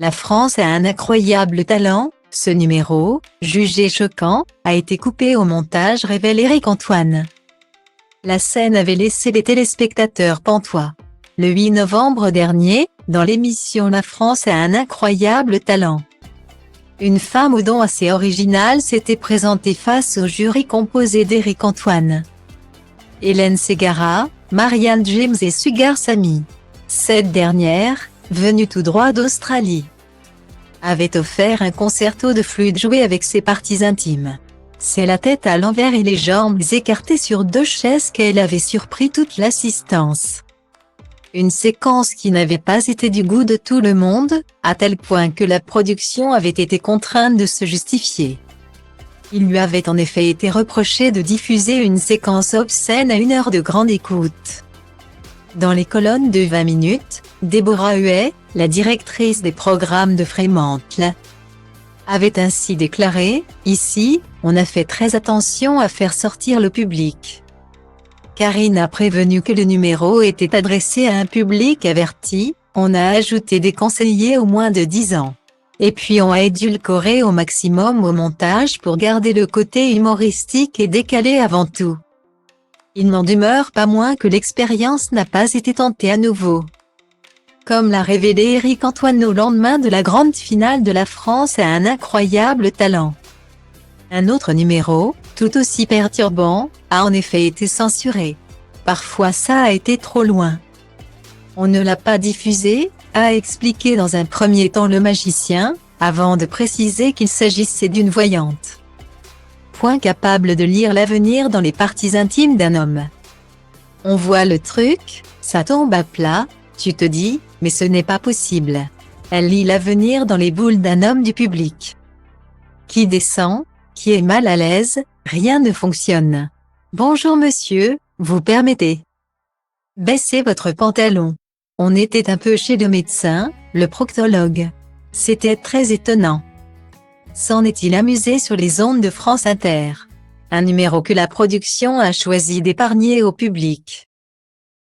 La France a un incroyable talent. Ce numéro, jugé choquant, a été coupé au montage, révèle Éric Antoine. La scène avait laissé les téléspectateurs pantois. Le 8 novembre dernier, dans l'émission La France a un incroyable talent, une femme au don assez original s'était présentée face au jury composé d'Éric Antoine, Hélène Ségara, Marianne James et Sugar Sammy. Cette dernière, venue tout droit d'Australie, avait offert un concerto de flûte joué avec ses parties intimes. C'est la tête à l'envers et les jambes écartées sur deux chaises qu'elle avait surpris toute l'assistance. Une séquence qui n'avait pas été du goût de tout le monde, à tel point que la production avait été contrainte de se justifier. Il lui avait en effet été reproché de diffuser une séquence obscène à 1 heure de grande écoute. Dans les colonnes de 20 minutes, Déborah Huet, la directrice des programmes de Fremantle, avait ainsi déclaré « Ici, on a fait très attention à faire sortir le public. Karine a prévenu que le numéro était adressé à un public averti, on a ajouté des conseillers au moins de 10 ans. Et puis on a édulcoré au maximum au montage pour garder le côté humoristique et décalé avant tout. Il n'en demeure pas moins que l'expérience n'a pas été tentée à nouveau. » Comme l'a révélé Éric Antoine au lendemain de la grande finale de La France a un incroyable talent. Un autre numéro, tout aussi perturbant, a en effet été censuré. Parfois ça a été trop loin. On ne l'a pas diffusé, a expliqué dans un premier temps le magicien, avant de préciser qu'il s'agissait d'une voyante. Point capable de lire l'avenir dans les parties intimes d'un homme. On voit le truc, ça tombe à plat, tu te dis, mais ce n'est pas possible. Elle lit l'avenir dans les boules d'un homme du public. Qui descend, qui est mal à l'aise, rien ne fonctionne. Bonjour monsieur, vous permettez? Baissez votre pantalon. On était un peu chez le médecin, le proctologue. C'était très étonnant. S'en est-il amusé sur les ondes de France Inter? Un numéro que la production a choisi d'épargner au public.